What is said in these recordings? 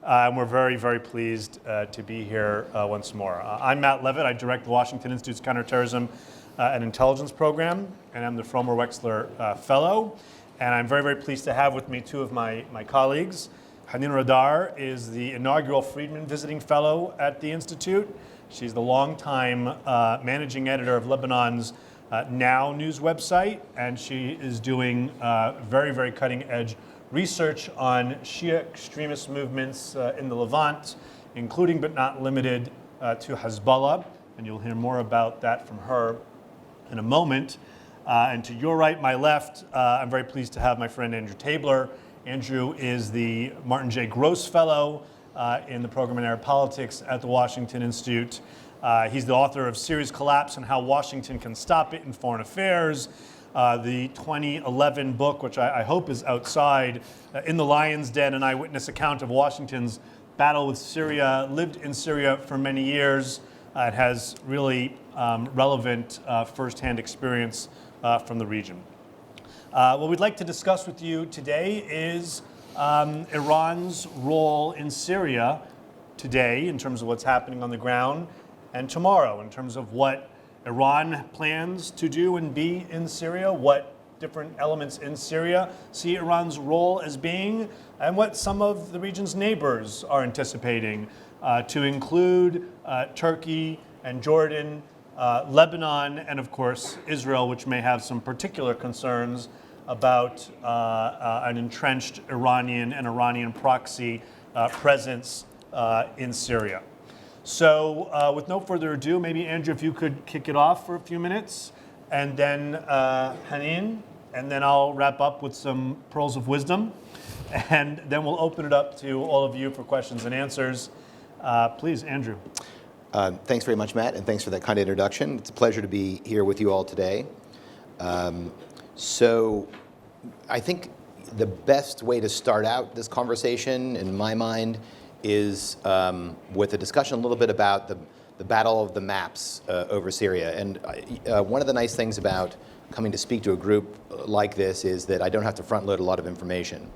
And we're very, very pleased to be here once more. I'm Matt Levitt. I direct the Washington Institute's Counterterrorism and Intelligence Program, and I'm the Fromer Wexler Fellow. And I'm very, very pleased to have with me two of my colleagues. Hanin Ghaddar is the inaugural Friedman Visiting Fellow at the Institute. She's the longtime managing editor of Lebanon's Now news website, and she is doing very, very cutting-edge research on Shia extremist movements in the Levant, including but not limited to Hezbollah, and you'll hear more about that from her in a moment. And to your right, my left, I'm very pleased to have my friend Andrew Tabler. Andrew is the Martin J. Gross Fellow in the program in Arab Politics at the Washington Institute. He's the author of Syria's Collapse and How Washington Can Stop It in Foreign Affairs, the 2011 book, which I hope is outside, In the Lion's Den, an eyewitness account of Washington's battle with Syria, lived in Syria for many years. It has really relevant firsthand experience from the region. What we'd like to discuss with you today is Iran's role in Syria today in terms of what's happening on the ground, and tomorrow in terms of what Iran plans to do and be in Syria, what different elements in Syria see Iran's role as being, and what some of the region's neighbors are anticipating, to include Turkey and Jordan, Lebanon, and of course Israel, which may have some particular concerns about an entrenched Iranian and Iranian proxy presence in Syria. So with no further ado, maybe Andrew, if you could kick it off for a few minutes, and then Hanin, and then I'll wrap up with some pearls of wisdom, and then we'll open it up to all of you for questions and answers. Please, Andrew. Thanks very much, Matt, and thanks for that kind introduction. It's a pleasure to be here with you all today. So I think the best way to start out this conversation, in my mind, is with a discussion a little bit about the battle of the maps over Syria. And one of the nice things about coming to speak to a group like this is that I don't have to front load a lot of information.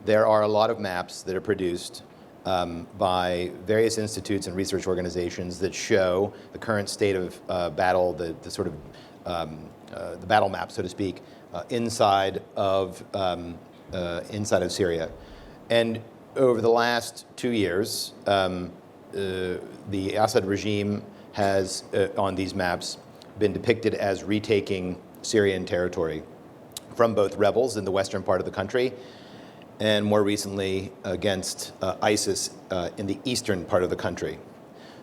There are a lot of maps that are produced by various institutes and research organizations that show the current state of battle, the sort of the battle map, so to speak, inside of Syria. And over the last 2 years, the Assad regime has, on these maps, been depicted as retaking Syrian territory from both rebels in the western part of the country and more recently against ISIS in the eastern part of the country.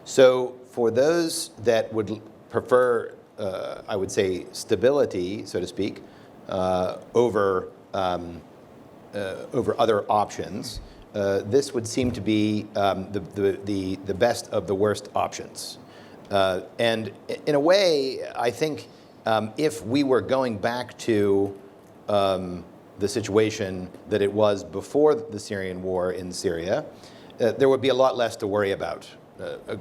So for those that would prefer, I would say, stability, so to speak, over other options, this would seem to be the best of the worst options. And in a way, I think if we were going back to the situation that it was before the Syrian war in Syria, there would be a lot less to worry about. A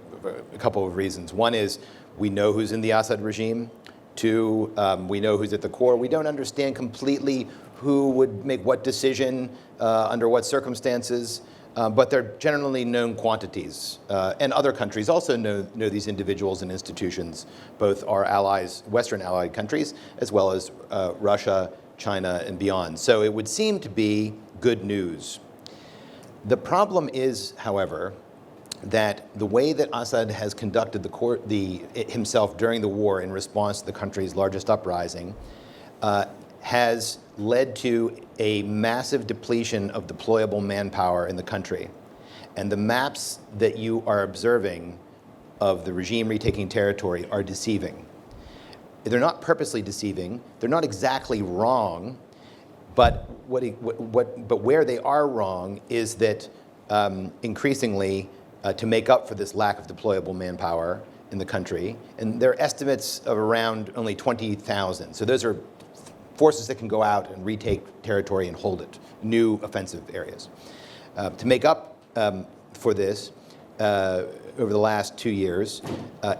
couple of reasons. One is we know who's in the Assad regime. Two, we know who's at the core. We don't understand completely who would make what decision under what circumstances, but they're generally known quantities. And other countries also know these individuals and institutions, both our allies, Western allied countries, as well as Russia, China, and beyond. So it would seem to be good news. The problem is, however, that the way that Assad has conducted himself during the war in response to the country's largest uprising has led to a massive depletion of deployable manpower in the country. And the maps that you are observing of the regime retaking territory are deceiving. They're not purposely deceiving. They're not exactly wrong. But where they are wrong is that increasingly, to make up for this lack of deployable manpower in the country, and there are estimates of around only 20,000. So those are forces that can go out and retake territory and hold it, new offensive areas. To make up for this, over the last 2 years,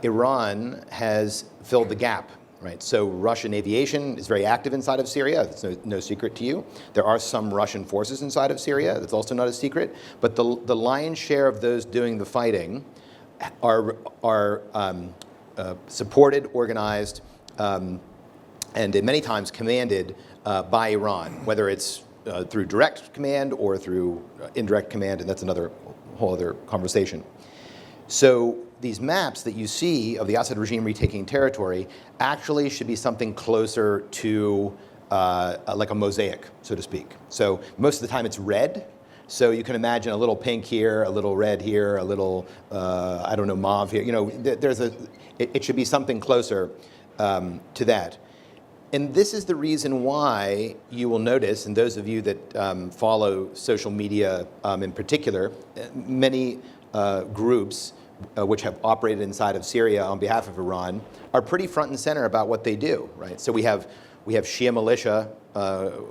Iran has filled the gap, right? So Russian aviation is very active inside of Syria. It's no secret to you. There are some Russian forces inside of Syria. That's also not a secret. But the lion's share of those doing the fighting are supported, organized, and many times commanded by Iran, whether it's through direct command or through indirect command, and that's another whole other conversation. So these maps that you see of the Assad regime retaking territory actually should be something closer to like a mosaic, so to speak. So most of the time it's red. So you can imagine a little pink here, a little red here, a little, I don't know, mauve here. You know, it should be something closer to that. And this is the reason why you will notice, and those of you that follow social media in particular, many groups which have operated inside of Syria on behalf of Iran are pretty front and center about what they do, right? So we have Shia militia,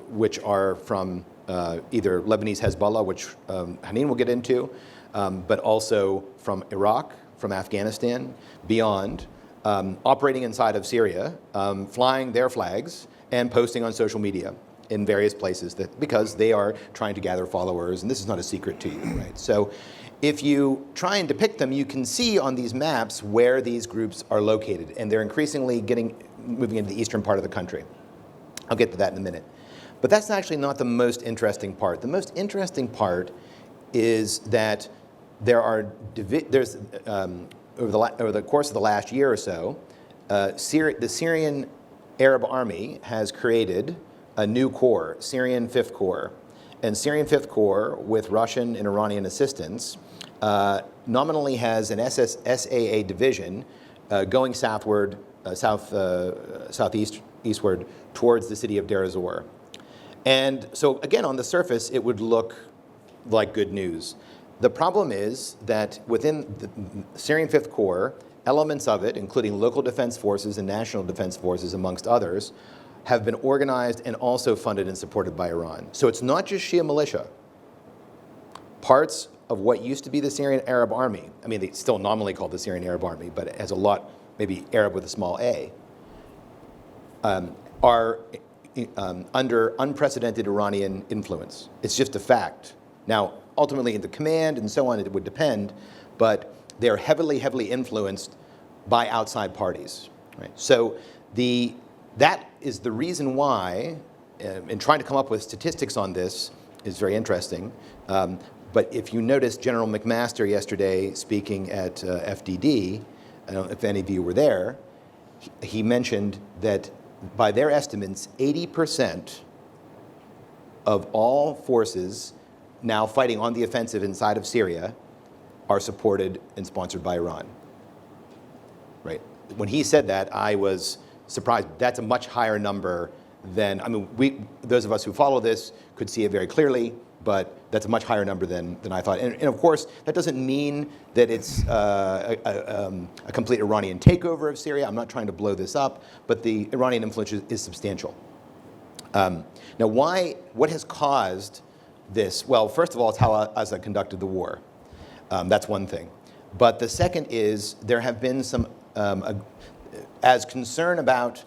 which are from either Lebanese Hezbollah, which Hanin will get into, but also from Iraq, from Afghanistan, beyond, operating inside of Syria, flying their flags and posting on social media in various places because they are trying to gather followers, and this is not a secret to you, right? So if you try and depict them, you can see on these maps where these groups are located, and they're increasingly moving into the eastern part of the country. I'll get to that in a minute. But that's actually not the most interesting part. The most interesting part is that over the course of the last year or so, the Syrian Arab Army has created a new corps, Syrian Fifth Corps. And Syrian Fifth Corps, with Russian and Iranian assistance, nominally has an SAA division going southward, southeastward towards the city of Deir ez-Zor. And so again, on the surface, it would look like good news. The problem is that within the Syrian Fifth Corps, elements of it, including local defense forces and national defense forces, amongst others, have been organized and also funded and supported by Iran. So it's not just Shia militia. Parts of what used to be the Syrian Arab Army, I mean, it's still nominally called the Syrian Arab Army, but it has a lot, maybe Arab with a small a, are under unprecedented Iranian influence. It's just a fact. Now, ultimately, in the command and so on, it would depend, but they're heavily, heavily influenced by outside parties. Right? So that is the reason why, and trying to come up with statistics on this is very interesting. But if you noticed General McMaster yesterday speaking at FDD, I don't know if any of you were there, he mentioned that by their estimates, 80% of all forces now fighting on the offensive inside of Syria are supported and sponsored by Iran. Right? When he said that, I was surprised. That's a much higher number than, I mean, those of us who follow this could see it very clearly, but that's a much higher number than I thought. And of course, that doesn't mean that it's a complete Iranian takeover of Syria. I'm not trying to blow this up, but the Iranian influence is substantial. Now, what has caused this? Well, first of all, it's how Assad conducted the war. That's one thing. But the second is there have been some, as concern about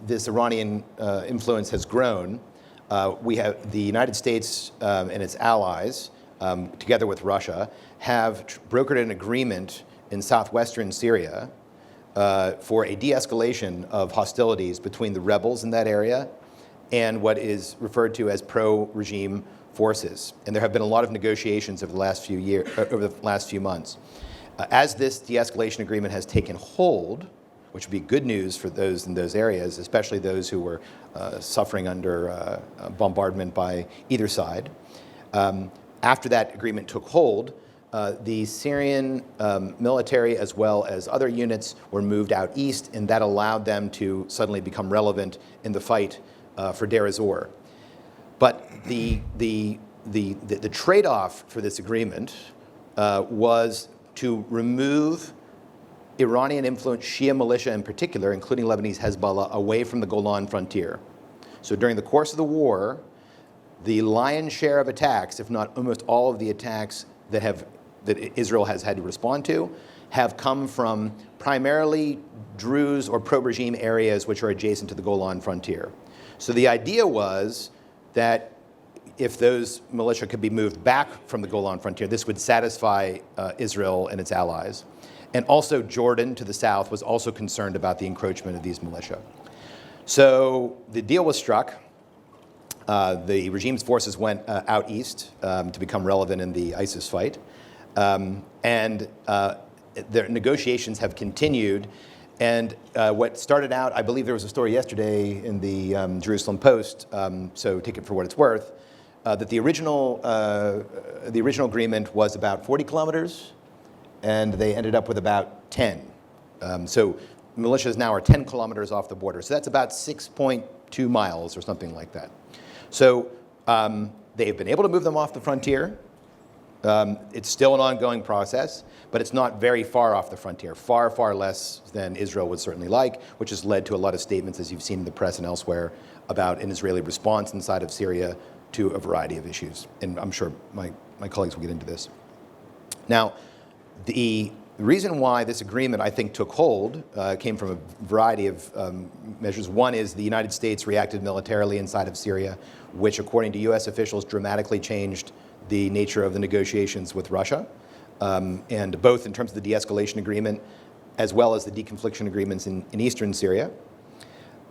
this Iranian influence has grown, we have the United States and its allies, together with Russia, have brokered an agreement in southwestern Syria for a de-escalation of hostilities between the rebels in that area and what is referred to as pro-regime forces. And there have been a lot of negotiations over the last few months. As this de-escalation agreement has taken hold, which would be good news for those in those areas, especially those who were suffering under bombardment by either side. After that agreement took hold, the Syrian military, as well as other units, were moved out east, and that allowed them to suddenly become relevant in the fight for Deir ez-Zor. But the trade-off for this agreement was to remove Iranian-influenced Shia militia in particular, including Lebanese Hezbollah, away from the Golan frontier. So during the course of the war, the lion's share of attacks, if not almost all of the attacks that have that Israel has had to respond to have come from primarily Druze or pro-regime areas which are adjacent to the Golan frontier. So the idea was that if those militia could be moved back from the Golan frontier, this would satisfy Israel and its allies. And also Jordan to the south was also concerned about the encroachment of these militia. So the deal was struck. The regime's forces went out east to become relevant in the ISIS fight. And their negotiations have continued. And what started out, I believe there was a story yesterday in the Jerusalem Post, so take it for what it's worth, that the original agreement was about 40 kilometers, and they ended up with about 10. So militias now are 10 kilometers off the border. So that's about 6.2 miles or something like that. So they've been able to move them off the frontier. It's still an ongoing process, but it's not very far off the frontier, far, far less than Israel would certainly like, which has led to a lot of statements, as you've seen in the press and elsewhere, about an Israeli response inside of Syria to a variety of issues. And I'm sure my colleagues will get into this. Now, the reason why this agreement, I think, took hold came from a variety of measures. One is the United States reacted militarily inside of Syria, which, according to US officials, dramatically changed the nature of the negotiations with Russia, and both in terms of the de-escalation agreement as well as the deconfliction agreements in eastern Syria.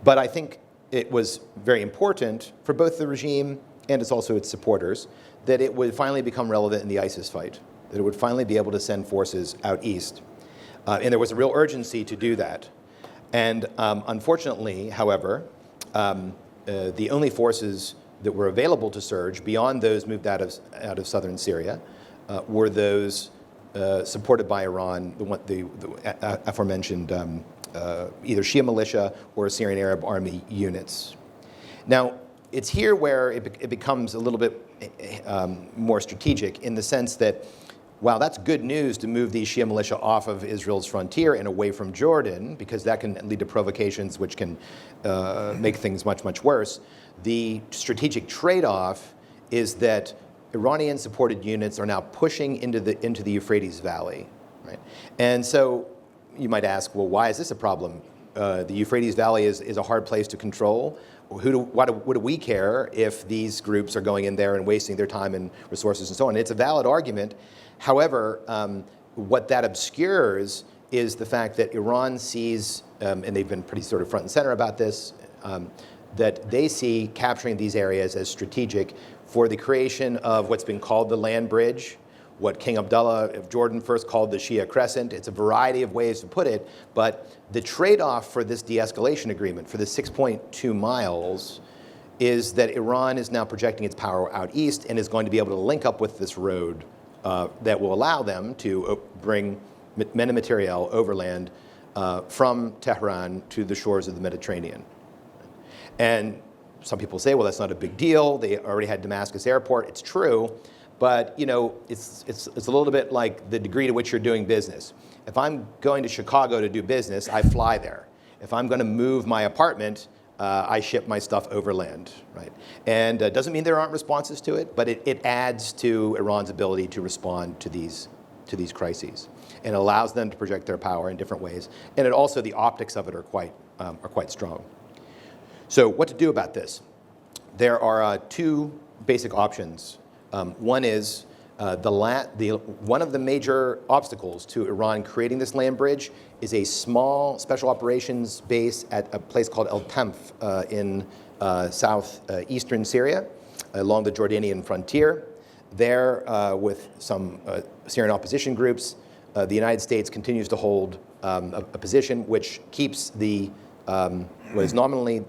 But I think it was very important for both the regime and it's also its supporters that it would finally become relevant in the ISIS fight, that it would finally be able to send forces out east. And there was a real urgency to do that. And unfortunately, however, the only forces that were available to surge beyond those moved out of southern Syria were those supported by Iran, the aforementioned either Shia militia or Syrian Arab army units. Now, it's here where it becomes a little bit more strategic in the sense that, while that's good news to move these Shia militia off of Israel's frontier and away from Jordan, because that can lead to provocations which can make things much, much worse, the strategic trade-off is that Iranian-supported units are now pushing into the Euphrates Valley, right? And so you might ask, well, why is this a problem? The Euphrates Valley is a hard place to control. What do we care if these groups are going in there and wasting their time and resources and so on? It's a valid argument. However, what that obscures is the fact that Iran sees, and they've been pretty sort of front and center about this, that they see capturing these areas as strategic for the creation of what's been called the land bridge, what King Abdullah of Jordan first called the Shia Crescent. It's a variety of ways to put it, but the trade-off for this de-escalation agreement, for the 6.2 miles, is that Iran is now projecting its power out east and is going to be able to link up with this road that will allow them to bring men and materiel overland from Tehran to the shores of the Mediterranean. And some people say, well, that's not a big deal. They already had Damascus Airport. It's true. But you know, it's a little bit like the degree to which you're doing business. If I'm going to Chicago to do business, I fly there. If I'm going to move my apartment, I ship my stuff overland, right? And it doesn't mean there aren't responses to it, but it adds to Iran's ability to respond to these crises, and allows them to project their power in different ways. And it also, the optics of it are quite strong. So what to do about this? There are two basic options. One is one of the major obstacles to Iran creating this land bridge is a small special operations base at a place called El Tenf in southeastern Syria, along the Jordanian frontier. There, with some Syrian opposition groups, the United States continues to hold a position which keeps the what is nominally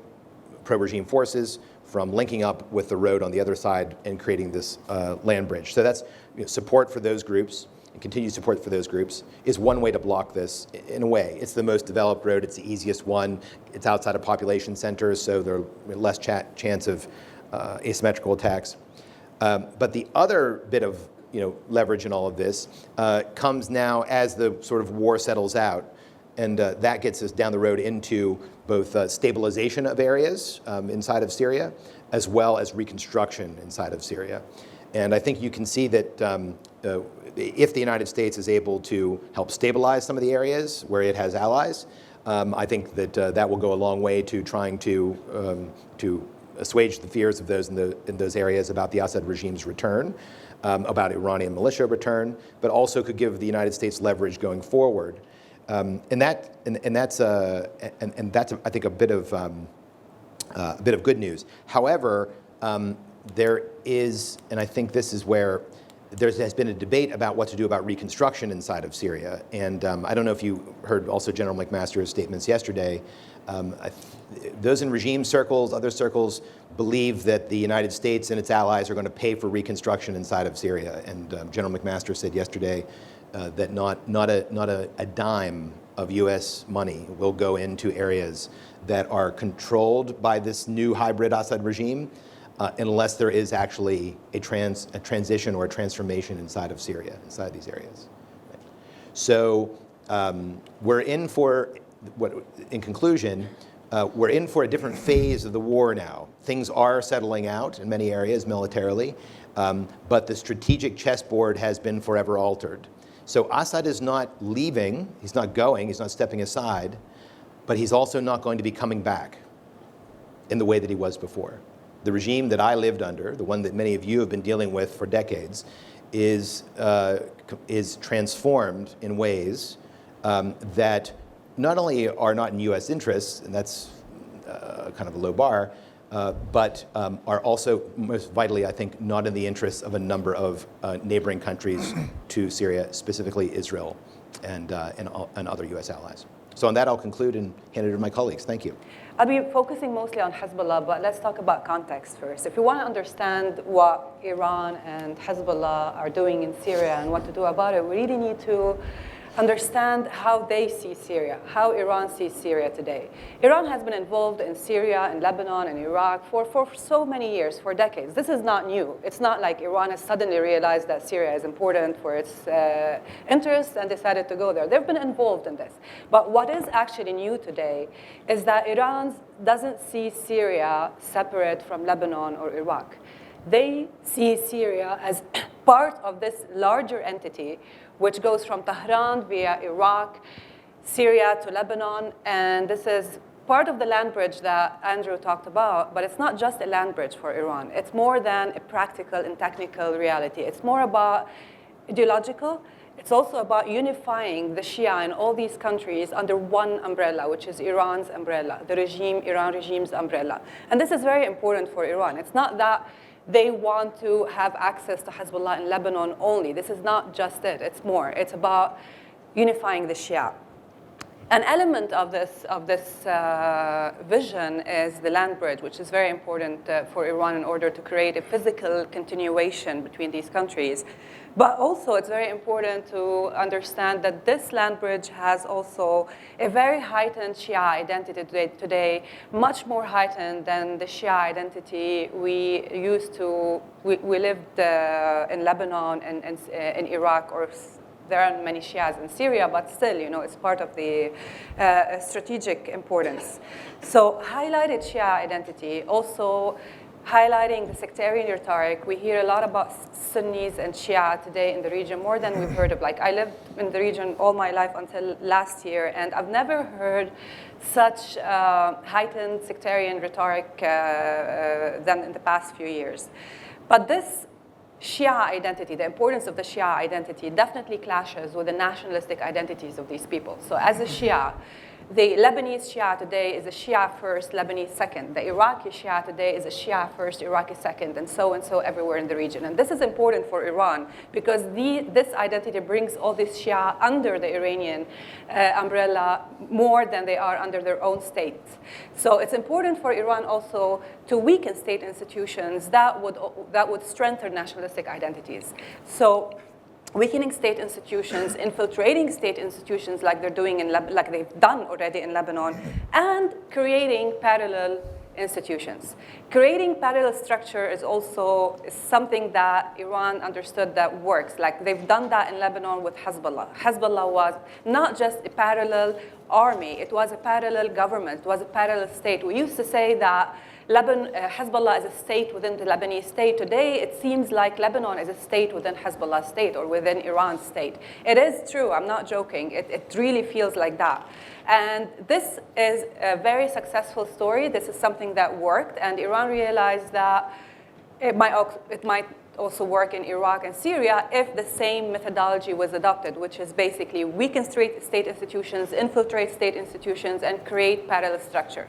pro-regime forces from linking up with the road on the other side and creating this land bridge. So that's support for those groups, and continued support for those groups is one way to block this. In a way, it's the most developed road, it's the easiest one, it's outside of population centers, so there are less chance of asymmetrical attacks. But the other bit of leverage in all of this comes now as the sort of war settles out. And that gets us down the road into both stabilization of areas inside of Syria, as well as reconstruction inside of Syria. And I think you can see that if the United States is able to help stabilize some of the areas where it has allies, I think that that will go a long way to trying to assuage the fears of those in those areas about the Assad regime's return, about Iranian militia return, but also could give the United States leverage going forward. And that's I think a bit of good news. However, there is, and I think this is where there has been a debate about what to do about reconstruction inside of Syria. And I don't know if you heard also General McMaster's statements yesterday. Those in regime circles, other circles, believe that the United States and its allies are going to pay for reconstruction inside of Syria. And General McMaster said yesterday that not a dime of U.S. money will go into areas that are controlled by this new hybrid Assad regime, unless there is actually a transition or a transformation inside of Syria, inside these areas. Right. So we're in for, in conclusion, we're in for a different phase of the war now. Things are settling out in many areas militarily, but the strategic chessboard has been forever altered. So Assad is not leaving, he's not going, he's not stepping aside, but he's also not going to be coming back in the way that he was before. The regime that I lived under, the one that many of you have been dealing with for decades, is transformed in ways that not only are not in U.S. interests, and that's kind of a low bar, but are also most vitally, I think, not in the interests of a number of neighboring countries to Syria, specifically Israel and other U.S. allies. So on that, I'll conclude and hand it to my colleagues. Thank you. I'll be focusing mostly on Hezbollah, but let's talk about context first. If you want to understand what Iran and Hezbollah are doing in Syria and what to do about it, we really need to understand how they see Syria, how Iran sees Syria today. Iran has been involved in Syria, in Lebanon, and Iraq for so many years, for decades. This is not new. It's not like Iran has suddenly realized that Syria is important for its interests and decided to go there. They've been involved in this. But what is actually new today is that Iran doesn't see Syria separate from Lebanon or Iraq. They see Syria as part of this larger entity which goes from Tehran via Iraq, Syria to Lebanon, and this is part of the land bridge that Andrew talked about, but it's not just a land bridge for Iran. It's more than a practical and technical reality. It's more about ideological. It's also about unifying the Shia in all these countries under one umbrella, which is Iran's umbrella, the Iran regime's umbrella. And this is very important for Iran. It's not that they want to have access to Hezbollah in Lebanon only. This is not just it. It's more. It's about unifying the Shia. An element of this vision is the land bridge, which is very important for Iran in order to create a physical continuation between these countries. But also, it's very important to understand that this land bridge has also a very heightened Shia identity today, much more heightened than the Shia identity we used to. We lived in Lebanon and in Iraq, or there aren't many Shias in Syria, but still, it's part of the strategic importance. So highlighted Shia identity, also highlighting the sectarian rhetoric. We hear a lot about Sunnis and Shia today in the region, more than we've heard of. Like, I lived in the region all my life until last year, and I've never heard such heightened sectarian rhetoric than in the past few years. But this Shia identity, the importance of the Shia identity, definitely clashes with the nationalistic identities of these people. So as a Shia, the Lebanese Shia today is a Shia first, Lebanese second. The Iraqi Shia today is a Shia first, Iraqi second, and so everywhere in the region. And this is important for Iran because this identity brings all this Shia under the Iranian umbrella more than they are under their own state. So it's important for Iran also to weaken state institutions that would strengthen nationalistic identities. So weakening state institutions, infiltrating state institutions like they're doing like they've done already in Lebanon, and creating parallel institutions. Creating parallel structure is also something that Iran understood that works. Like they've done that in Lebanon with Hezbollah. Hezbollah was not just a parallel army, it was a parallel government, it was a parallel state. We used to say that Hezbollah is a state within the Lebanese state. Today, it seems like Lebanon is a state within Hezbollah state or within Iran state. It is true, I'm not joking. It really feels like that. And this is a very successful story. This is something that worked, and Iran realized that it might also work in Iraq and Syria if the same methodology was adopted, which is basically weaken state institutions, infiltrate state institutions, and create parallel structure.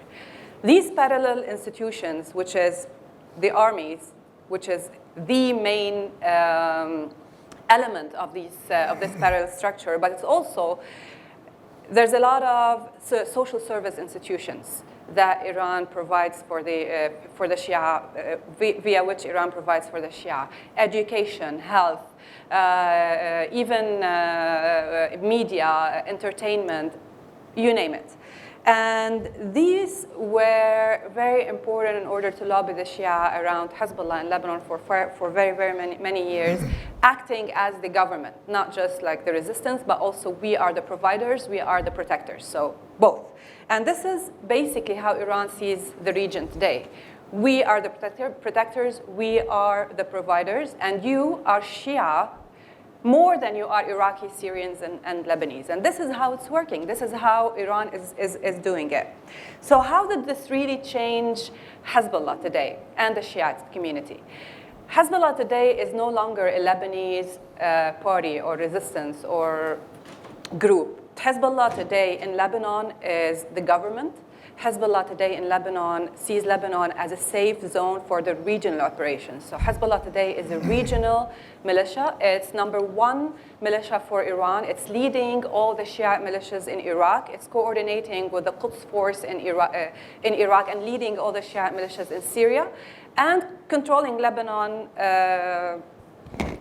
These parallel institutions, which is the armies, which is the main element of this parallel structure, but it's also, there's a lot of social service institutions that Iran provides for the Shia, via which Iran provides for the Shia. Education, health, even media, entertainment, you name it. And these were very important in order to lobby the Shia around Hezbollah in Lebanon for very, very many years, acting as the government, not just like the resistance, but also we are the providers, we are the protectors, so both. And this is basically how Iran sees the region today. We are the protectors, we are the providers, and you are Shia more than you are Iraqi, Syrians, and Lebanese. And this is how it's working. This is how Iran is doing it. So how did this really change Hezbollah today and the Shiite community? Hezbollah today is no longer a Lebanese party or resistance or group. Hezbollah today in Lebanon is the government. Hezbollah today in Lebanon sees Lebanon as a safe zone for the regional operations. So Hezbollah today is a regional militia. It's #1 militia for Iran. It's leading all the Shia militias in Iraq. It's coordinating with the Quds force in Iraq and leading all the Shia militias in Syria and controlling Lebanon.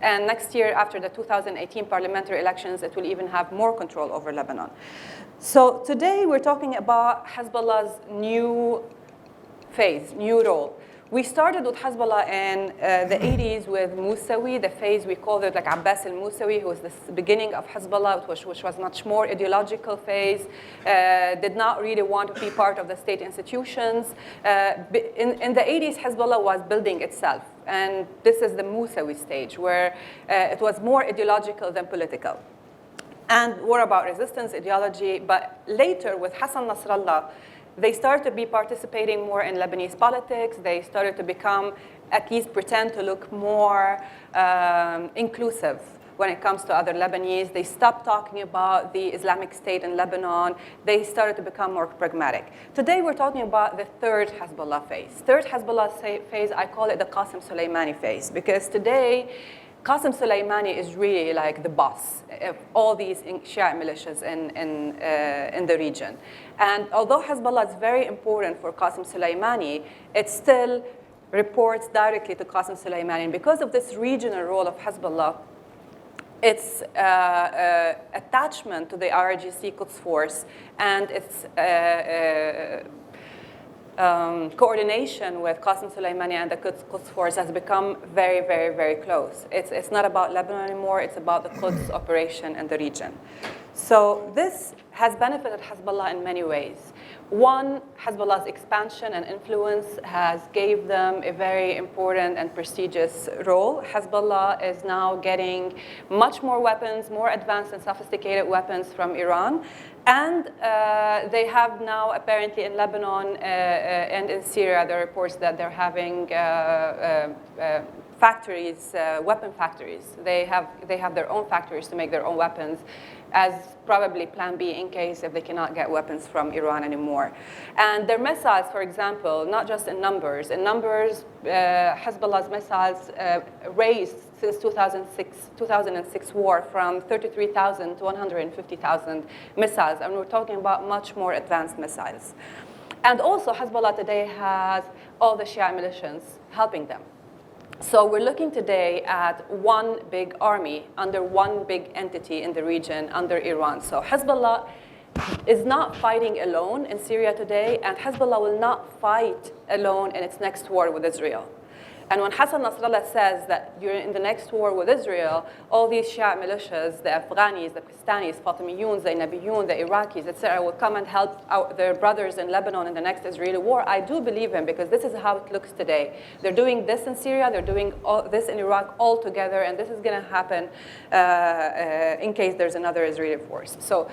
And next year, after the 2018 parliamentary elections, it will even have more control over Lebanon. So today, we're talking about Hezbollah's new phase, new role. We started with Hezbollah in the 80s with Musawi, the phase we called it like Abbas al-Musawi, who was the beginning of Hezbollah, which was much more ideological phase, did not really want to be part of the state institutions. In the 80s, Hezbollah was building itself. And this is the Musawi stage, where it was more ideological than political. And more about resistance, ideology. But later, with Hassan Nasrallah, they started to be participating more in Lebanese politics. They started to become, at least pretend to look more inclusive when it comes to other Lebanese. They stopped talking about the Islamic State in Lebanon. They started to become more pragmatic. Today, we're talking about the third Hezbollah phase. Third Hezbollah phase, I call it the Qasem Soleimani phase, because today, Qasem Soleimani is really like the boss of all these Shia militias in the region. And although Hezbollah is very important for Qasem Soleimani, it still reports directly to Qasem Soleimani. And because of this regional role of Hezbollah, its attachment to the IRGC Quds force and its coordination with Qasem Soleimani and the Quds force has become very, very, very close. It's not about Lebanon anymore, it's about the Quds operation in the region. So this has benefited Hezbollah in many ways. One, Hezbollah's expansion and influence has gave them a very important and prestigious role. Hezbollah is now getting much more weapons, more advanced and sophisticated weapons from Iran. And they have now, apparently in Lebanon and in Syria, there are reports that they're having factories, weapon factories. They have their own factories to make their own weapons, as probably plan B in case if they cannot get weapons from Iran anymore. And their missiles, for example, not just in numbers. In numbers, Hezbollah's missiles raised since 2006 war from 33,000 to 150,000 missiles. And we're talking about much more advanced missiles. And also, Hezbollah today has all the Shia militias helping them. So we're looking today at one big army under one big entity in the region under Iran. So Hezbollah is not fighting alone in Syria today, and Hezbollah will not fight alone in its next war with Israel. And when Hassan Nasrallah says that you're in the next war with Israel, all these Shia militias, the Afghanis, the Pakistanis, Fatimiyun, the Nabiyun, the Iraqis, etc., will come and help their brothers in Lebanon in the next Israeli war, I do believe him, because this is how it looks today. They're doing this in Syria, they're doing this in Iraq all together, and this is going to happen in case there's another Israeli force. So.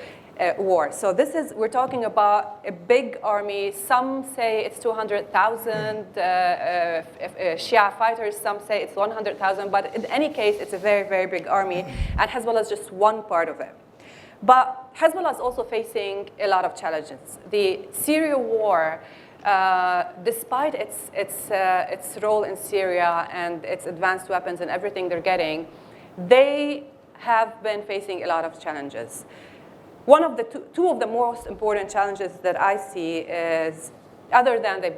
War. So we're talking about a big army. Some say it's 200,000 Shia fighters. Some say it's 100,000. But in any case, it's a very, very big army. And Hezbollah is just one part of it. But Hezbollah is also facing a lot of challenges. The Syria war, despite its role in Syria and its advanced weapons and everything they're getting, they have been facing a lot of challenges. One of the two of the most important challenges that I see is, other than they've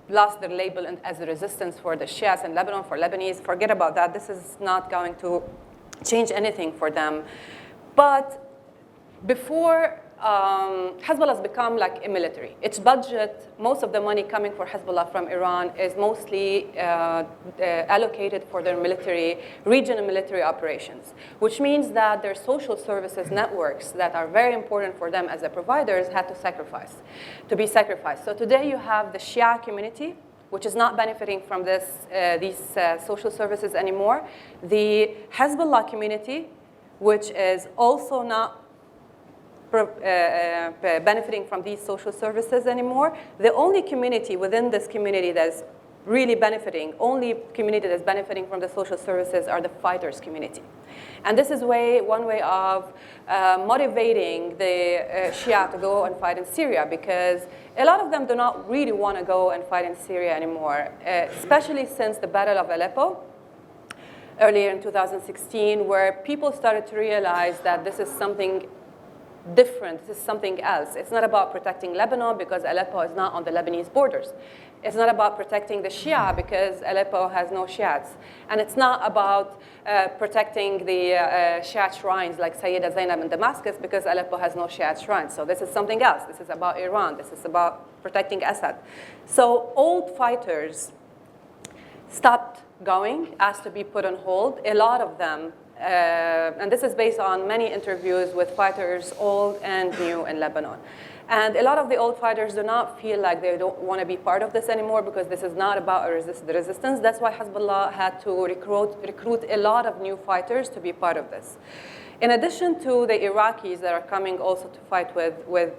lost their label as a resistance for the Shias in Lebanon, for Lebanese, forget about that. This is not going to change anything for them. But before, Hezbollah has become like a military. Its budget, most of the money coming for Hezbollah from Iran is mostly allocated for their regional military operations, which means that their social services networks that are very important for them as the providers had to be sacrificed. So today you have the Shia community, which is not benefiting from these social services anymore. The Hezbollah community, which is also not benefiting from these social services anymore. The only community within this community that's really benefiting, only community that's benefiting from the social services are the fighters community. And this is one way of motivating the Shia to go and fight in Syria, because a lot of them do not really want to go and fight in Syria anymore, especially since the Battle of Aleppo earlier in 2016, where people started to realize that this is something different. This is something else. It's not about protecting Lebanon because Aleppo is not on the Lebanese borders. It's not about protecting the Shia because Aleppo has no Shiites. And it's not about protecting the Shiite shrines like Sayyida Zainab in Damascus because Aleppo has no Shiite shrines. So this is something else. This is about Iran. This is about protecting Assad. So old fighters stopped going, asked to be put on hold. A lot of them, and this is based on many interviews with fighters, old and new in Lebanon. And a lot of the old fighters do not feel like they don't want to be part of this anymore because this is not about the resistance. That's why Hezbollah had to recruit a lot of new fighters to be part of this. In addition to the Iraqis that are coming also to fight with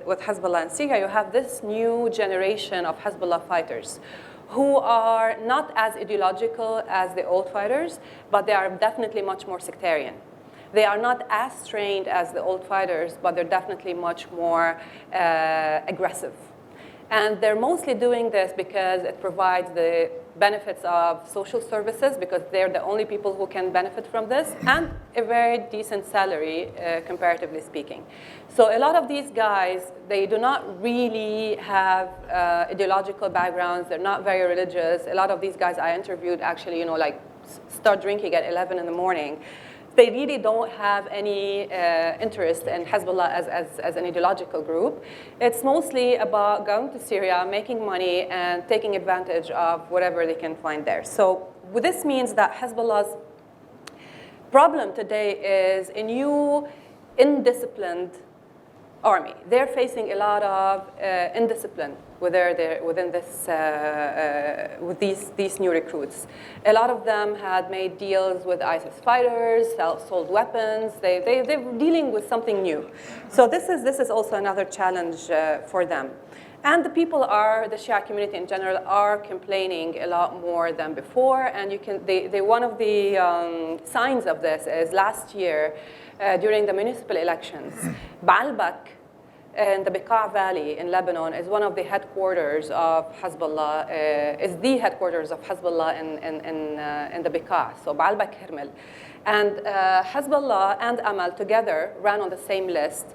Hezbollah in Syria, you have this new generation of Hezbollah fighters who are not as ideological as the old fighters, but they are definitely much more sectarian. They are not as trained as the old fighters, but they're definitely much more aggressive. And they're mostly doing this because it provides the benefits of social services, because they're the only people who can benefit from this, and a very decent salary, comparatively speaking. So a lot of these guys, they do not really have ideological backgrounds. They're not very religious. A lot of these guys I interviewed actually, like start drinking at 11 in the morning. They really don't have any interest in Hezbollah as an ideological group. It's mostly about going to Syria, making money, and taking advantage of whatever they can find there. So this means that Hezbollah's problem today is a new, indisciplined army. They're facing a lot of indiscipline within this, with these new recruits. A lot of them had made deals with ISIS fighters, sold weapons. They're dealing with something new. So this is also another challenge for them. And the Shia community in general are complaining a lot more than before. And one of the signs of this is last year, during the municipal elections, Baalbek in the Bekaa Valley in Lebanon is one of the headquarters of Hezbollah, is the headquarters of Hezbollah in the Bekaa, so Baalbek Hermel. And Hezbollah and Amal together ran on the same list,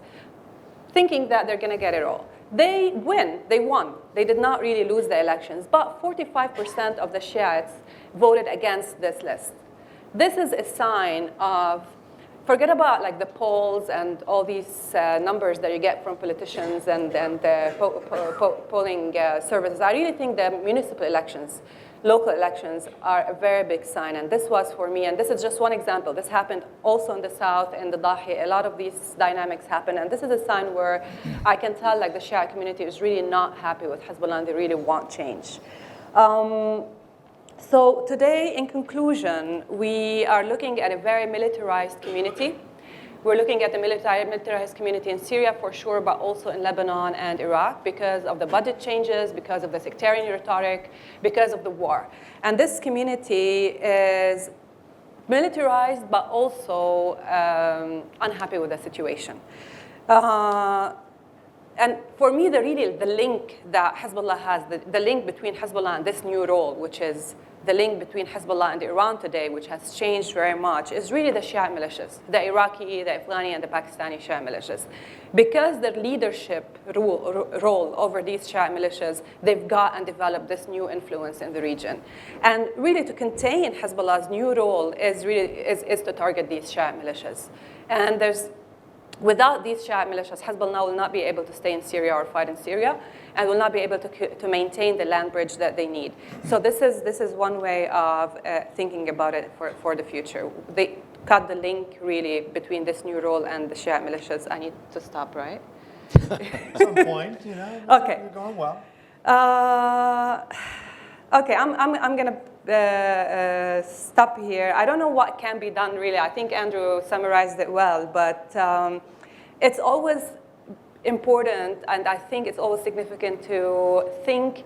thinking that they're going to get it all. They won. They did not really lose the elections, but 45% of the Shiites voted against this list. This is a sign of, forget about like the polls and all these numbers that you get from politicians and polling services. I really think the municipal elections local elections are a very big sign. And this was for me, and this is just one example. This happened also in the south, in the Dahi. A lot of these dynamics happen. And this is a sign where I can tell like the Shia community is really not happy with Hezbollah and they really want change. So today, in conclusion, we are looking at a very militarized community. We're looking at the militarized community in Syria for sure, but also in Lebanon and Iraq because of the budget changes, because of the sectarian rhetoric, because of the war. And this community is militarized, but also unhappy with the situation. And for me, the link that Hezbollah has, the link between Hezbollah and this new role, which is the link between Hezbollah and Iran today, which has changed very much, is really the Shia militias, the Iraqi, the Afghani, and the Pakistani Shia militias. Because their leadership role over these Shia militias, they've got and developed this new influence in the region. And really to contain Hezbollah's new role is to target these Shia militias. And without these Shia militias, Hezbollah will not be able to stay in Syria or fight in Syria, and will not be able to maintain the land bridge that they need. So this is one way of thinking about it for the future. They cut the link really between this new role and the Shia militias. I need to stop, right? At some point, you know, okay. You're going well. Okay, I'm gonna stop here. I don't know what can be done really. I think Andrew summarized it well, but it's always important, and I think it's always significant to think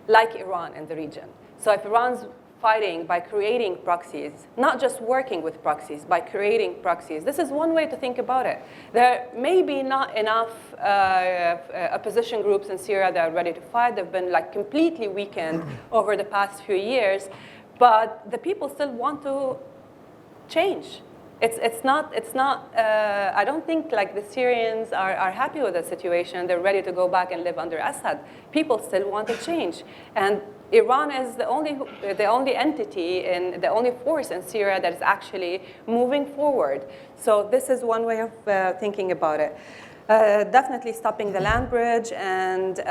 like Iran in the region. So if Iran's fighting by creating proxies, not just working with proxies, by creating proxies, this is one way to think about it. There may be not enough opposition groups in Syria that are ready to fight. They've been like completely weakened over the past few years, but the people still want to change. It's not. I don't think like the Syrians are happy with the situation. They're ready to go back and live under Assad. People still want to change, and Iran is the only entity and the only force in Syria that is actually moving forward. So this is one way of thinking about it. Definitely stopping the land bridge and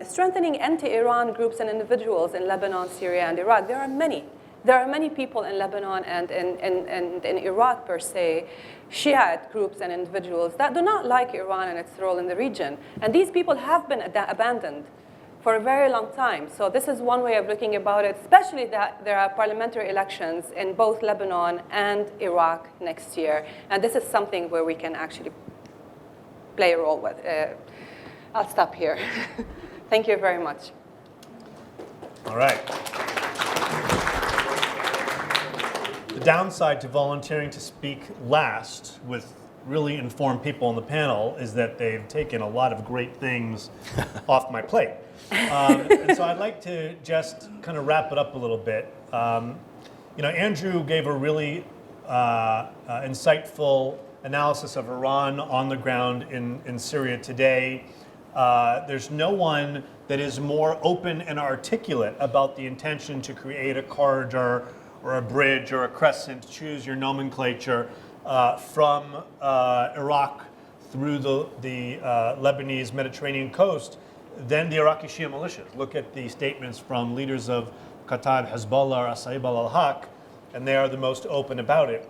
strengthening anti-Iran groups and individuals in Lebanon, Syria, and Iraq. There are many. There are many people in Lebanon and in Iraq, per se, Shiite groups and individuals that do not like Iran and its role in the region. And these people have been abandoned for a very long time. So this is one way of looking about it, especially that there are parliamentary elections in both Lebanon and Iraq next year. And this is something where we can actually play a role with. I'll stop here. Thank you very much. All right. The downside to volunteering to speak last with really informed people on the panel is that they've taken a lot of great things off my plate. And so I'd like to just kind of wrap it up a little bit. You know, Andrew gave a really insightful analysis of Iran on the ground in Syria today. There's no one that is more open and articulate about the intention to create a corridor or a bridge or a crescent, choose your nomenclature, from Iraq through the Lebanese Mediterranean coast than the Iraqi Shia militias. Look at the statements from leaders of Kataib Hezbollah or Asaib al-Haq, and they are the most open about it.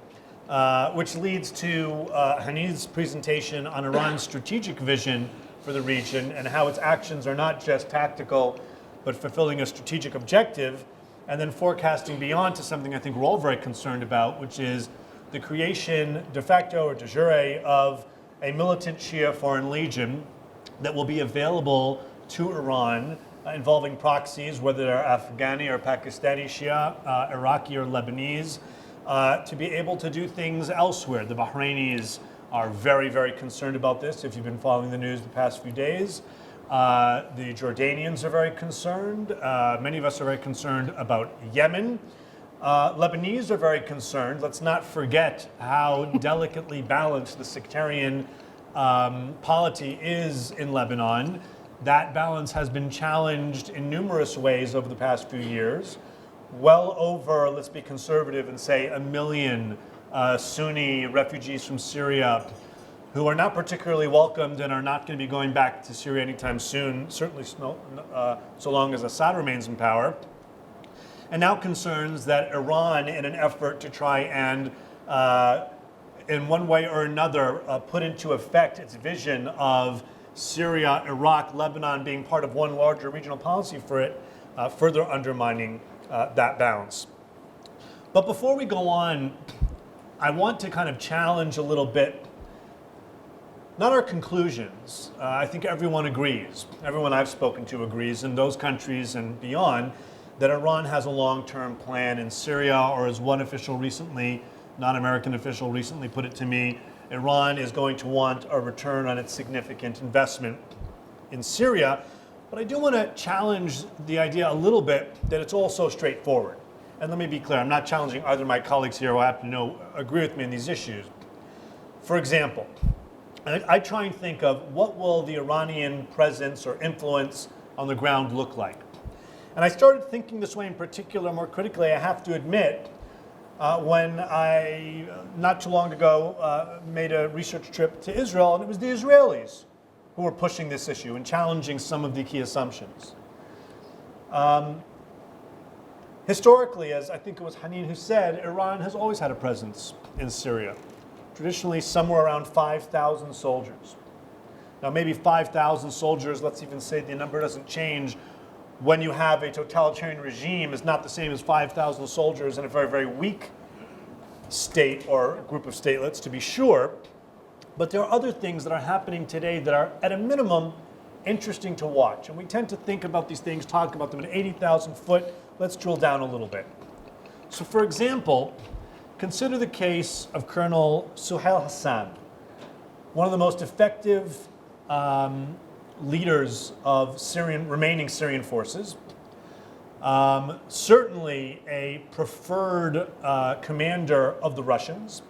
Which leads to Hanin's presentation on Iran's strategic vision for the region and how its actions are not just tactical, but fulfilling a strategic objective, and then forecasting beyond to something I think we're all very concerned about, which is the creation, de facto or de jure, of a militant Shia foreign legion that will be available to Iran, involving proxies, whether they're Afghani or Pakistani Shia, Iraqi or Lebanese, to be able to do things elsewhere. The Bahrainis are very, very concerned about this, if you've been following the news the past few days. The Jordanians are very concerned. Many of us are very concerned about Yemen. Lebanese are very concerned. Let's not forget how delicately balanced the sectarian polity is in Lebanon. That balance has been challenged in numerous ways over the past few years. Well over, let's be conservative and say, 1 million Sunni refugees from Syria who are not particularly welcomed and are not going to be going back to Syria anytime soon, certainly so long as Assad remains in power. and now concerns that Iran, in an effort to try and, in one way or another, put into effect its vision of Syria, Iraq, Lebanon being part of one larger regional policy for it, further undermining that balance. But before we go on, I want to kind of challenge a little bit, not our conclusions. I think everyone agrees, everyone I've spoken to agrees in those countries and beyond, that Iran has a long-term plan in Syria, or as one official recently, non-American official recently put it to me, Iran is going to want a return on its significant investment in Syria. But I do want to challenge the idea a little bit that it's all so straightforward. And let me be clear, I'm not challenging either of my colleagues here who I happen to know agree with me on these issues. For example, I try and think of what will the Iranian presence or influence on the ground look like. And I started thinking this way in particular more critically, I have to admit, when I, not too long ago, made a research trip to Israel, and it was the Israelis who were pushing this issue and challenging some of the key assumptions. Historically, as I think it was Hanin who said, Iran has always had a presence in Syria, traditionally somewhere around 5,000 soldiers. Now maybe 5,000 soldiers, let's even say the number doesn't change, when you have a totalitarian regime is not the same as 5,000 soldiers in a very, very weak state or group of statelets, to be sure. But there are other things that are happening today that are, at a minimum, interesting to watch. And we tend to think about these things, talk about them at 80,000 foot. Let's drill down a little bit. So for example, consider the case of Colonel Suhail Hassan, one of the most effective leaders of remaining Syrian forces. Certainly a preferred commander of the Russians.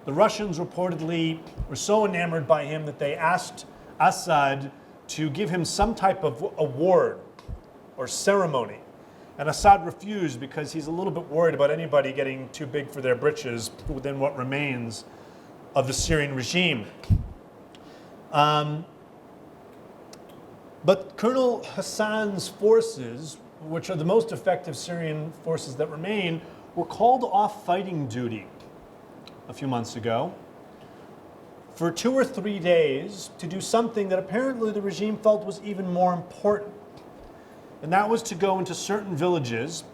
The Russians reportedly were so enamored by him that they asked Assad to give him some type of award or ceremony. And Assad refused because he's a little bit worried about anybody getting too big for their britches within what remains of the Syrian regime. But Colonel Hassan's forces, which are the most effective Syrian forces that remain, were called off fighting duty a few months ago for 2 or 3 days to do something that apparently the regime felt was even more important. And that was to go into certain villages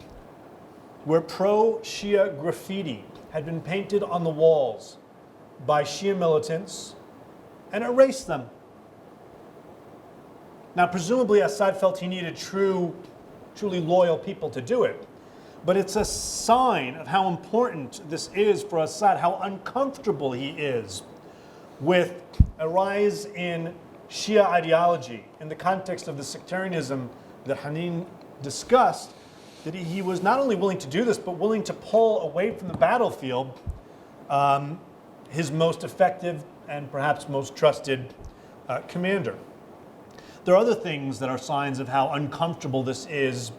where pro-Shia graffiti had been painted on the walls by Shia militants and erase them. Now, presumably Assad felt he needed truly loyal people to do it. But it's a sign of how important this is for Assad, how uncomfortable he is with a rise in Shia ideology in the context of the sectarianism that Hanin discussed, that he was not only willing to do this, but willing to pull away from the battlefield his most effective and perhaps most trusted commander. There are other things that are signs of how uncomfortable this is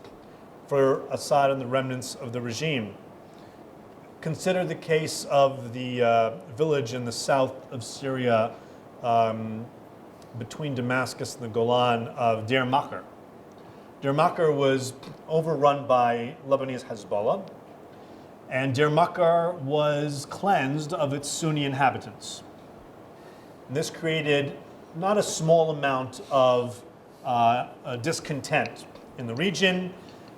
for Assad and the remnants of the regime. Consider the case of the village in the south of Syria between Damascus and the Golan of Deir Makr. Deir Makr was overrun by Lebanese Hezbollah, and Deir Makr was cleansed of its Sunni inhabitants. And this created not a small amount of discontent in the region,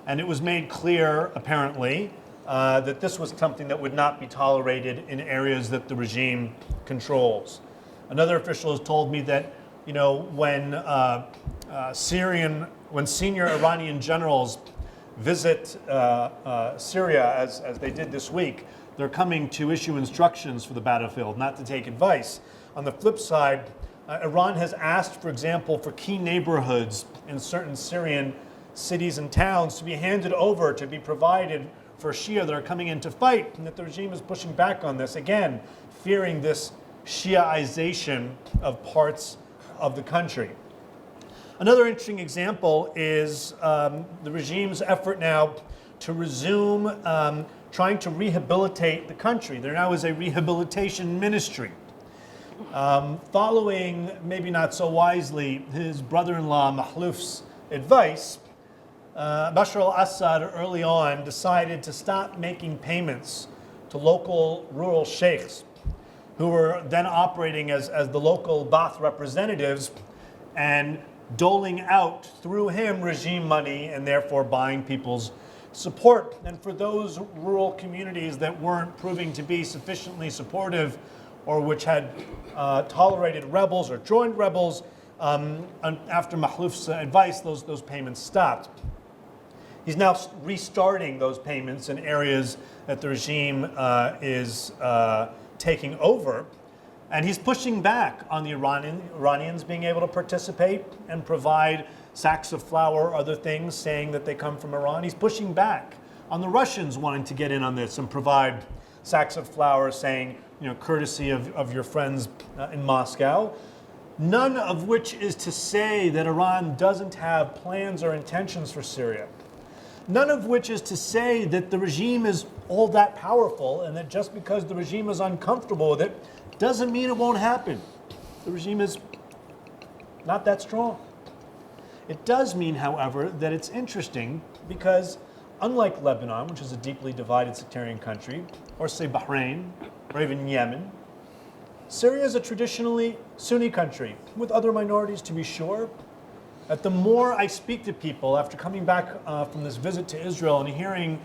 and it was made clear, apparently, that this was something that would not be tolerated in areas that the regime controls. Another official has told me that, you know, when senior Iranian generals visit Syria, as they did this week, they're coming to issue instructions for the battlefield, not to take advice. On the flip side, Iran has asked, for example, for key neighborhoods in certain Syrian cities and towns to be handed over, to be provided for Shia that are coming in to fight, and that the regime is pushing back on this, again, fearing this Shiaization of parts of the country. Another interesting example is the regime's effort now to resume trying to rehabilitate the country. There now is a rehabilitation ministry. Following, maybe not so wisely, his brother-in-law Mahlouf's advice, Bashar al-Assad early on decided to stop making payments to local rural sheikhs who were then operating as the local Ba'ath representatives and doling out through him regime money and therefore buying people's support. And for those rural communities that weren't proving to be sufficiently supportive or which had tolerated rebels or joined rebels, after Mahlouf's advice, those payments stopped. He's now restarting those payments in areas that the regime is taking over. And he's pushing back on the Iranians being able to participate and provide sacks of flour or other things, saying that they come from Iran. He's pushing back on the Russians wanting to get in on this and provide sacks of flour, saying, courtesy of your friends in Moscow. None of which is to say that Iran doesn't have plans or intentions for Syria. None of which is to say that the regime is all that powerful and that just because the regime is uncomfortable with it doesn't mean it won't happen. The regime is not that strong. It does mean, however, that it's interesting because unlike Lebanon, which is a deeply divided sectarian country, or say Bahrain, or even Yemen, Syria is a traditionally Sunni country, with other minorities to be sure. That the more I speak to people after coming back from this visit to Israel and hearing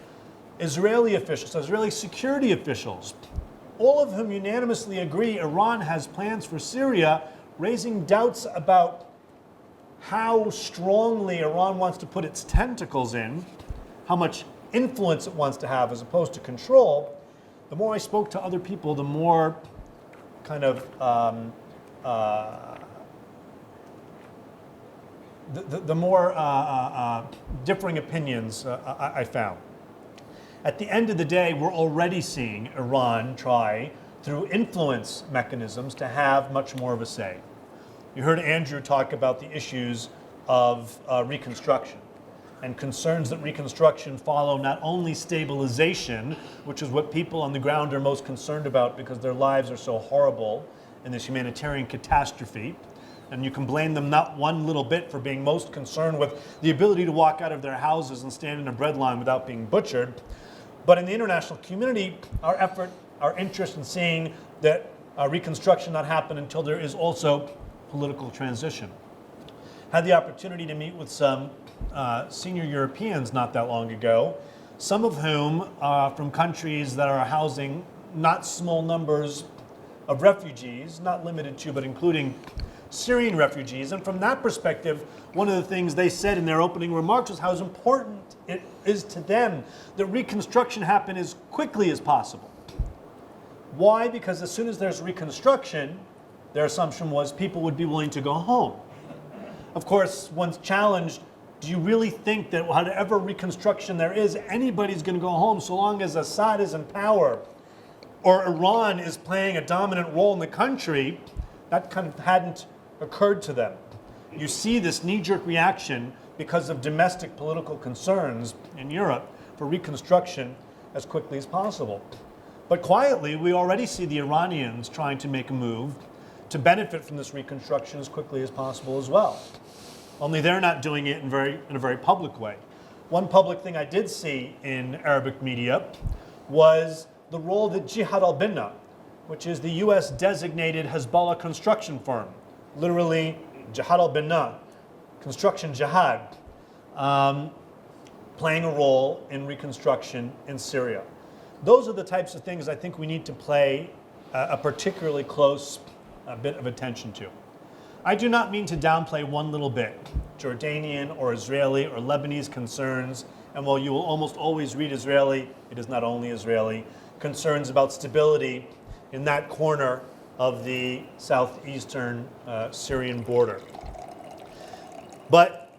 Israeli officials, Israeli security officials, all of whom unanimously agree Iran has plans for Syria, raising doubts about how strongly Iran wants to put its tentacles in, how much influence it wants to have as opposed to control, the more I spoke to other people, the more kind of the more differing opinions I found. At the end of the day, we're already seeing Iran try, through influence mechanisms, to have much more of a say. You heard Andrew talk about the issues of reconstruction and concerns that reconstruction follow not only stabilization, which is what people on the ground are most concerned about because their lives are so horrible in this humanitarian catastrophe. And you can blame them not one little bit for being most concerned with the ability to walk out of their houses and stand in a bread line without being butchered. But in the international community, our interest in seeing that reconstruction not happen until there is also political transition. Had the opportunity to meet with some senior Europeans not that long ago, some of whom are from countries that are housing not small numbers of refugees, not limited to, but including Syrian refugees. And from that perspective, one of the things they said in their opening remarks was how important it is to them that reconstruction happen as quickly as possible. Why? Because as soon as there's reconstruction, their assumption was people would be willing to go home. Of course, once challenged, do you really think that whatever reconstruction there is, anybody's going to go home so long as Assad is in power or Iran is playing a dominant role in the country? That kind of hadn't occurred to them. You see this knee-jerk reaction because of domestic political concerns in Europe for reconstruction as quickly as possible. But quietly, we already see the Iranians trying to make a move to benefit from this reconstruction as quickly as possible as well. Only they're not doing it in a very public way. One public thing I did see in Arabic media was the role that Jihad al-Binna, which is the US designated Hezbollah construction firm, literally Jihad al-Binna, construction jihad, playing a role in reconstruction in Syria. Those are the types of things I think we need to pay a particularly close bit of attention to. I do not mean to downplay one little bit Jordanian or Israeli or Lebanese concerns, and while you will almost always read Israeli, it is not only Israeli, concerns about stability in that corner of the southeastern Syrian border. But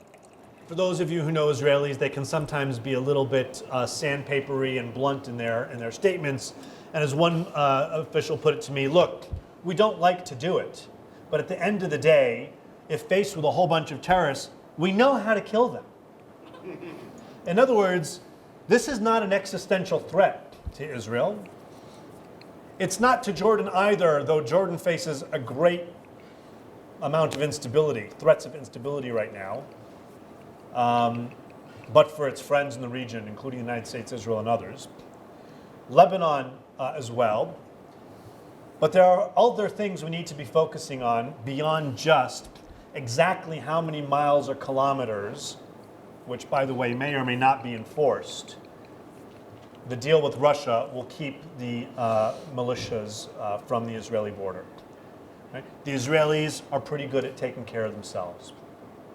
for those of you who know Israelis, they can sometimes be a little bit sandpapery and blunt in their statements. And as one official put it to me, look, we don't like to do it, but at the end of the day, if faced with a whole bunch of terrorists, we know how to kill them. In other words, this is not an existential threat to Israel. It's not to Jordan either, though Jordan faces a great amount of instability, threats of instability right now. but for its friends in the region, including the United States, Israel, and others. Lebanon as well. But there are other things we need to be focusing on beyond just exactly how many miles or kilometers, which, by the way, may or may not be enforced. The deal with Russia will keep the militias from the Israeli border. Right? The Israelis are pretty good at taking care of themselves.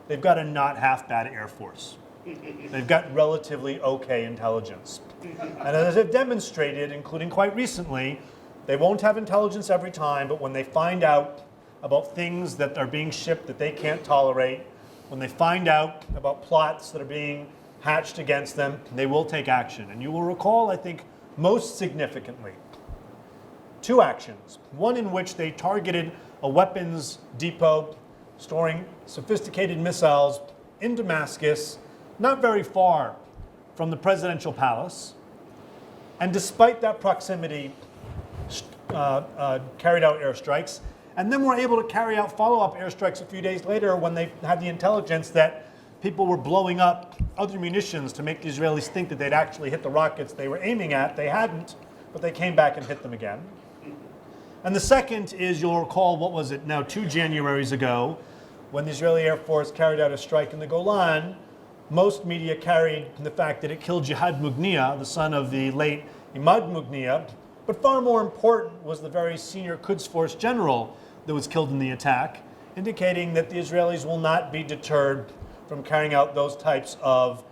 They've got a not half bad Air Force. They've got relatively okay intelligence. And as they've demonstrated, including quite recently, they won't have intelligence every time, but when they find out about things that are being shipped that they can't tolerate, when they find out about plots that are being hatched against them, they will take action. And you will recall, I think, most significantly, two actions. One in which they targeted a weapons depot storing sophisticated missiles in Damascus, not very far from the presidential palace. And despite that proximity, carried out airstrikes. And then were able to carry out follow-up airstrikes a few days later when they had the intelligence that people were blowing up other munitions to make the Israelis think that they'd actually hit the rockets they were aiming at. They hadn't, but they came back and hit them again. And the second is, you'll recall, what was it now, 2 Januaries ago, when the Israeli Air Force carried out a strike in the Golan. Most media carried the fact that it killed Jihad Mughniya, the son of the late Imad Mughniya. But far more important was the very senior Quds Force general that was killed in the attack, indicating that the Israelis will not be deterred from carrying out those types of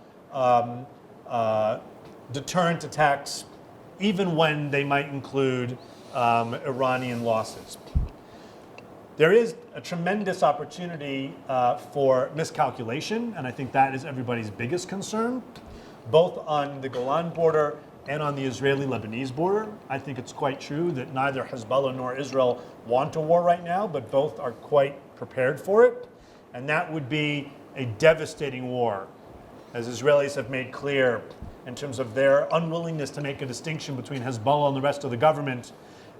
deterrent attacks, even when they might include Iranian losses. There is a tremendous opportunity for miscalculation, and I think that is everybody's biggest concern, both on the Golan border and on the Israeli-Lebanese border. I think it's quite true that neither Hezbollah nor Israel want a war right now, but both are quite prepared for it. And that would be a devastating war, as Israelis have made clear in terms of their unwillingness to make a distinction between Hezbollah and the rest of the government,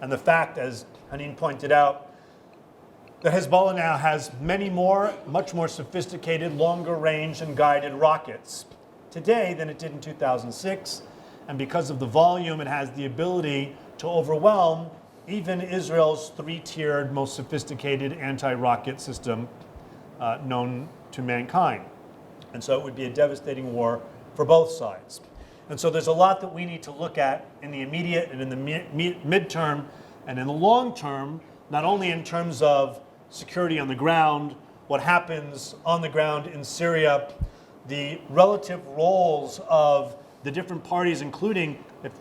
and the fact, as Hanin pointed out, that Hezbollah now has many more, much more sophisticated, longer range and guided rockets today than it did in 2006. And because of the volume, it has the ability to overwhelm even Israel's 3-tiered, most sophisticated anti-rocket system known to mankind. And so it would be a devastating war for both sides. And so there's a lot that we need to look at in the immediate and in the midterm and in the long term, not only in terms of security on the ground, what happens on the ground in Syria, the relative roles of the different parties, including, if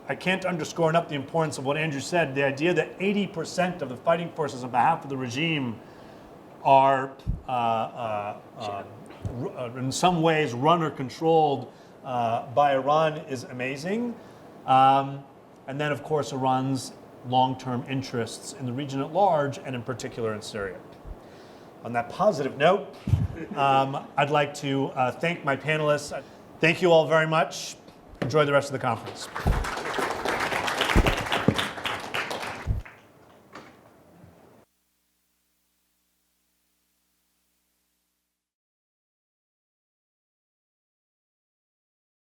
I can't underscore enough the importance of what Andrew said, the idea that 80% of the fighting forces on behalf of the regime are in some ways run or controlled by Iran is amazing. And then, of course, Iran's long-term interests in the region at large, and in particular in Syria. On that positive note, I'd like to thank my panelists. Thank you all very much. Enjoy the rest of the conference.